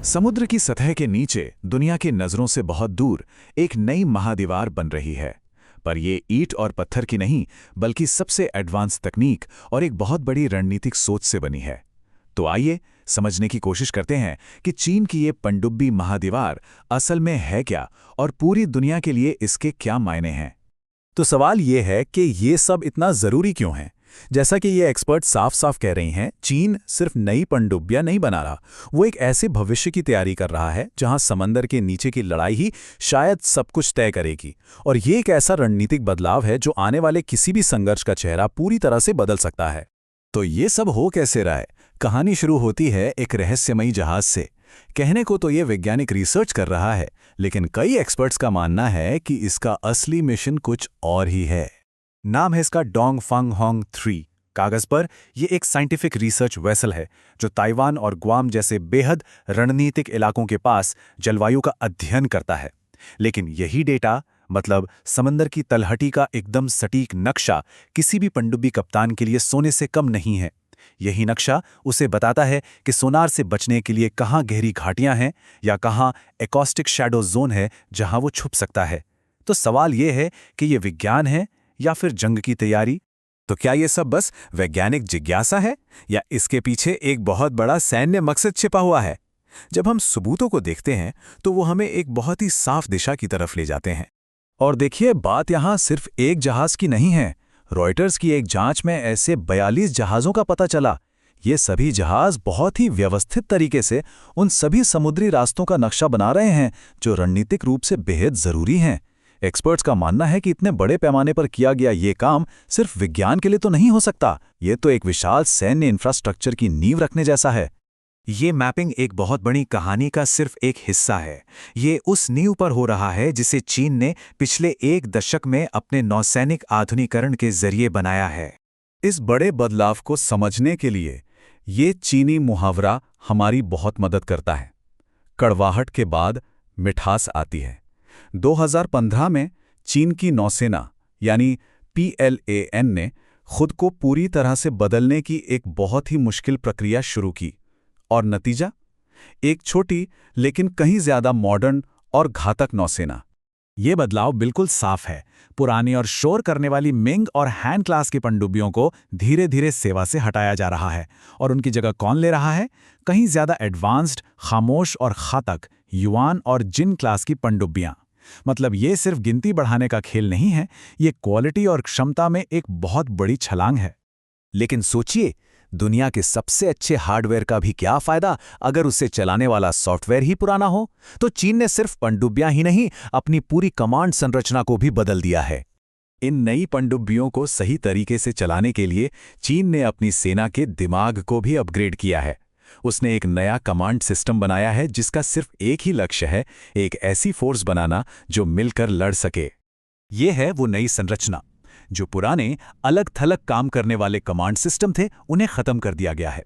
समुद्र की सतह के नीचे दुनिया की नज़रों से बहुत दूर एक नई महादीवार बन रही है। पर ये ईंट और पत्थर की नहीं, बल्कि सबसे एडवांस तकनीक और एक बहुत बड़ी रणनीतिक सोच से बनी है। तो आइए समझने की कोशिश करते हैं कि चीन की ये पनडुब्बी महादीवार असल में है क्या और पूरी दुनिया के लिए इसके क्या मायने हैं। तो सवाल ये है कि ये सब इतना ज़रूरी क्यों है। जैसा कि ये एक्सपर्ट साफ साफ कह रही हैं, चीन सिर्फ नई पनडुब्बियां नहीं बना रहा, वो एक ऐसे भविष्य की तैयारी कर रहा है जहां समंदर के नीचे की लड़ाई ही शायद सब कुछ तय करेगी। और ये एक ऐसा रणनीतिक बदलाव है जो आने वाले किसी भी संघर्ष का चेहरा पूरी तरह से बदल सकता है। तो ये सब हो कैसे रहा है? कहानी शुरू होती है एक रहस्यमयी जहाज से। कहने को तो ये वैज्ञानिक रिसर्च कर रहा है, लेकिन कई एक्सपर्ट्स का मानना है कि इसका असली मिशन कुछ और ही है। नाम है इसका डोंगफंग होंग 3। कागज पर यह एक साइंटिफिक रिसर्च वेसल है जो ताइवान और ग्वाम जैसे बेहद रणनीतिक इलाकों के पास जलवायु का अध्ययन करता है। लेकिन यही डेटा, मतलब समंदर की तलहटी का एकदम सटीक नक्शा, किसी भी पनडुब्बी कप्तान के लिए सोने से कम नहीं है। यही नक्शा उसे बताता है कि सोनार से बचने के लिए कहाँ गहरी घाटियां हैं या कहाँ एकॉस्टिक शैडो जोन है जहां वो छुप सकता है। तो सवाल यह है कि ये विज्ञान है या फिर जंग की तैयारी? तो क्या ये सब बस वैज्ञानिक जिज्ञासा है या इसके पीछे एक बहुत बड़ा सैन्य मकसद छिपा हुआ है? जब हम सबूतों को देखते हैं तो वो हमें एक बहुत ही साफ दिशा की तरफ ले जाते हैं। और देखिए, बात यहाँ सिर्फ एक जहाज की नहीं है। रॉयटर्स की एक जांच में ऐसे 42 जहाज़ों का पता चला। ये सभी जहाज बहुत ही व्यवस्थित तरीके से उन सभी समुद्री रास्तों का नक्शा बना रहे हैं जो रणनीतिक रूप से बेहद ज़रूरी हैं। एक्सपर्ट्स का मानना है कि इतने बड़े पैमाने पर किया गया ये काम सिर्फ विज्ञान के लिए तो नहीं हो सकता, ये तो एक विशाल सैन्य इंफ्रास्ट्रक्चर की नींव रखने जैसा है। ये मैपिंग एक बहुत बड़ी कहानी का सिर्फ एक हिस्सा है। ये उस नींव पर हो रहा है जिसे चीन ने पिछले एक दशक में अपने नौसैनिक आधुनिकीकरण के जरिए बनाया है। इस बड़े बदलाव को समझने के लिए ये चीनी मुहावरा हमारी बहुत मदद करता है। कड़वाहट के बाद मिठास आती है। 2015 में चीन की नौसेना यानी PLAN ने खुद को पूरी तरह से बदलने की एक बहुत ही मुश्किल प्रक्रिया शुरू की। और नतीजा? एक छोटी लेकिन कहीं ज्यादा मॉडर्न और घातक नौसेना। ये बदलाव बिल्कुल साफ है। पुरानी और शोर करने वाली मिंग और हैन क्लास की पनडुब्बियों को धीरे धीरे सेवा से हटाया जा रहा है। और उनकी जगह कौन ले रहा है? कहीं ज्यादा एडवांस्ड, खामोश और घातक युआन और जिन क्लास की पनडुब्बियां। मतलब ये सिर्फ गिनती बढ़ाने का खेल नहीं है, ये क्वालिटी और क्षमता में एक बहुत बड़ी छलांग है। लेकिन सोचिए, दुनिया के सबसे अच्छे हार्डवेयर का भी क्या फायदा अगर उसे चलाने वाला सॉफ्टवेयर ही पुराना हो? तो चीन ने सिर्फ पनडुब्बियां ही नहीं, अपनी पूरी कमांड संरचना को भी बदल दिया है। इन नई पनडुब्बियों को सही तरीके से चलाने के लिए चीन ने अपनी सेना के दिमाग को भी अपग्रेड किया है। उसने एक नया कमांड सिस्टम बनाया है जिसका सिर्फ एक ही लक्ष्य है, एक ऐसी फोर्स बनाना जो मिलकर लड़ सके। ये है वो नई संरचना। जो पुराने अलग थलग काम करने वाले कमांड सिस्टम थे, उन्हें खत्म कर दिया गया है।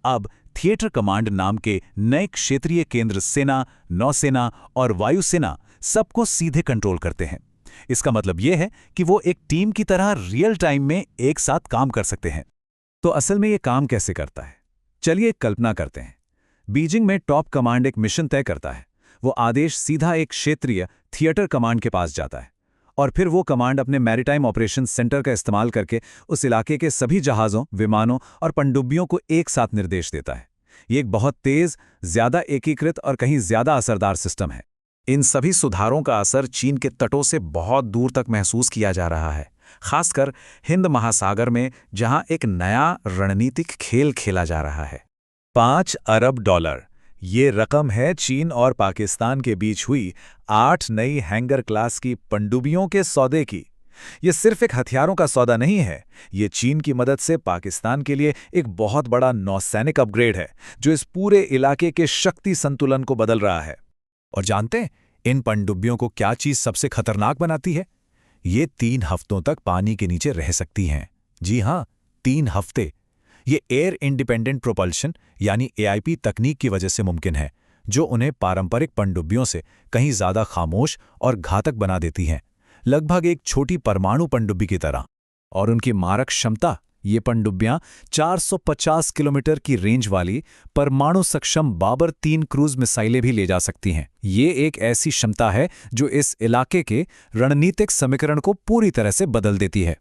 अब थिएटर कमांड नाम के नए क्षेत्रीय केंद्र सेना, नौसेना और वायुसेना सबको सीधे कंट्रोल करते हैं। इसका मतलब यह है कि वो एक टीम की तरह रियल टाइम में एक साथ काम कर सकते हैं। तो असल में ये काम कैसे करता है? चलिए एक कल्पना करते हैं। बीजिंग में टॉप कमांड एक मिशन तय करता है। वो आदेश सीधा एक क्षेत्रीय थिएटर कमांड के पास जाता है और फिर वो कमांड अपने मैरीटाइम ऑपरेशन सेंटर का इस्तेमाल करके उस इलाके के सभी जहाज़ों, विमानों और पनडुब्बियों को एक साथ निर्देश देता है। ये एक बहुत तेज़, ज़्यादा एकीकृत और कहीं ज़्यादा असरदार सिस्टम है। इन सभी सुधारों का असर चीन के तटों से बहुत दूर तक महसूस किया जा रहा है, खासकर हिंद महासागर में जहां एक नया रणनीतिक खेल खेला जा रहा है। $5 अरब, ये रकम है चीन और पाकिस्तान के बीच हुई 8 नई हैंगर क्लास की पनडुब्बियों के सौदे की। ये सिर्फ एक हथियारों का सौदा नहीं है, ये चीन की मदद से पाकिस्तान के लिए एक बहुत बड़ा नौसैनिक अपग्रेड है जो इस पूरे इलाके के शक्ति संतुलन को बदल रहा है। और जानते हैं इन पनडुब्बियों को क्या चीज सबसे खतरनाक बनाती है? ये 3 हफ्तों तक पानी के नीचे रह सकती हैं। जी हाँ, 3 हफ्ते। ये एयर इंडिपेंडेंट प्रोपल्शन यानी AIP तकनीक की वजह से मुमकिन है, जो उन्हें पारंपरिक पनडुब्बियों से कहीं ज्यादा खामोश और घातक बना देती हैं, लगभग एक छोटी परमाणु पनडुब्बी की तरह। और उनकी मारक क्षमता ये पनडुब्बियां 450 किलोमीटर की रेंज वाली परमाणु सक्षम बाबर 3 क्रूज मिसाइलें भी ले जा सकती हैं। ये एक ऐसी क्षमता है जो इस इलाके के रणनीतिक समीकरण को पूरी तरह से बदल देती है।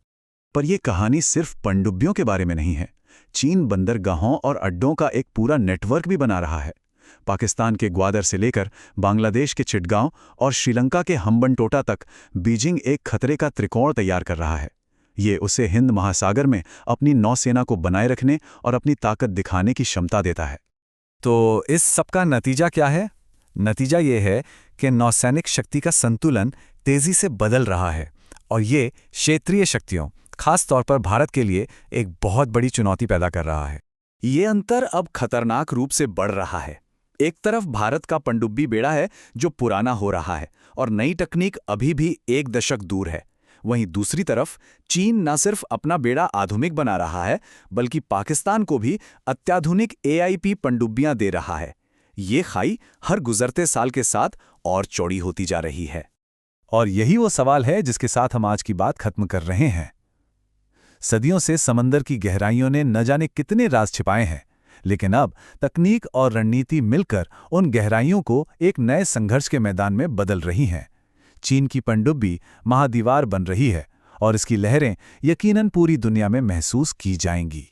पर यह कहानी सिर्फ पनडुब्बियों के बारे में नहीं है। चीन बंदरगाहों और अड्डों का एक पूरा नेटवर्क भी बना रहा है। पाकिस्तान के ग्वादर से लेकर बांग्लादेश के चिटगांव और श्रीलंका के हम्बनटोटा तक बीजिंग एक खतरे का त्रिकोण तैयार कर रहा है। ये उसे हिंद महासागर में अपनी नौसेना को बनाए रखने और अपनी ताकत दिखाने की क्षमता देता है। तो इस सब का नतीजा क्या है? नतीजा ये है कि नौसैनिक शक्ति का संतुलन तेजी से बदल रहा है और ये क्षेत्रीय शक्तियों, खास तौर पर भारत के लिए एक बहुत बड़ी चुनौती पैदा कर रहा है। ये अंतर अब खतरनाक रूप से बढ़ रहा है। एक तरफ भारत का पनडुब्बी बेड़ा है जो पुराना हो रहा है और नई तकनीक अभी भी एक दशक दूर है। वहीं दूसरी तरफ चीन न सिर्फ अपना बेड़ा आधुनिक बना रहा है बल्कि पाकिस्तान को भी अत्याधुनिक AIP पनडुब्बियां दे रहा है। ये खाई हर गुजरते साल के साथ और चौड़ी होती जा रही है। और यही वो सवाल है जिसके साथ हम आज की बात खत्म कर रहे हैं। सदियों से समंदर की गहराइयों ने न जाने कितने राज छिपाए हैं, लेकिन अब तकनीक और रणनीति मिलकर उन गहराइयों को एक नए संघर्ष के मैदान में बदल रही हैं। चीन की पनडुब्बी महादीवार बन रही है और इसकी लहरें यकीनन पूरी दुनिया में महसूस की जाएंगी।